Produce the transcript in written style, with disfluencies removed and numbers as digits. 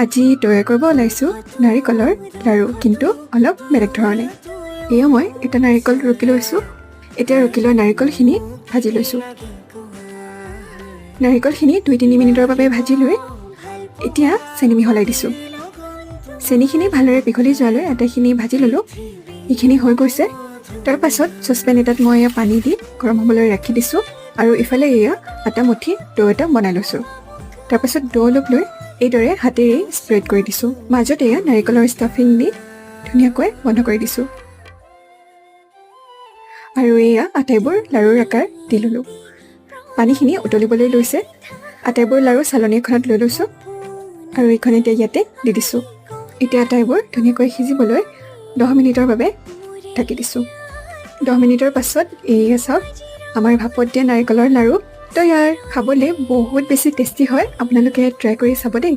আজি তৈয়াৰ কৰিব ওলাইছোঁ নাৰিকলৰ লাড়ু, কিন্তু অলপ বেলেগ ধৰণে। এয়া মই এটা নাৰিকল ৰুকি লৈছোঁ। এতিয়া ৰুকি লোৱা নাৰিকলখিনি ভাজি লৈছোঁ। নাৰিকলখিনি 2-3 মিনিটৰ বাবে ভাজি লৈ এতিয়া চেনি মিহলাই দিছোঁ। চেনিখিনি ভালদৰে পিঘলি যোৱালৈ আটাইখিনি ভাজি ল'লোঁ। এইখিনি হৈ গৈছে। তাৰ পাছত চচপেন এটাত মই এয়া পানী দি গৰম হ'বলৈ ৰাখি দিছোঁ আৰু ইফালে এয়া আটা মুঠি ডো এটা বনাই লৈছোঁ। তাৰপাছত ডো অলপ লৈ এইদৰে হাতেৰে স্প্ৰেড কৰি দিছোঁ। মাজত এয়া নাৰিকলৰ ষ্টাফিং দি ধুনীয়াকৈ বন্ধ কৰি দিছোঁ আৰু এয়া আটাইবোৰ লাড়ুৰ আকাৰ দি ল'লোঁ। পানীখিনি উতলিবলৈ লৈছে। আটাইবোৰ লাড়ু চালনী এখনত লৈ লৈছোঁ আৰু এইখন এতিয়া ইয়াতে দি দিছোঁ। এতিয়া আটাইবোৰ ধুনীয়াকৈ সিজিবলৈ 10 মিনিটৰ বাবে ঢাকি দিছোঁ। 10 মিনিটৰ পাছত এয়া চাওক, আমাৰ ভাপত দিয়া নাৰিকলৰ লাড়ু তৈয়াৰ। খাবলৈ বহুত বেছি টেষ্টি হয়। আপোনালোকে ট্ৰাই কৰি চাব দেই।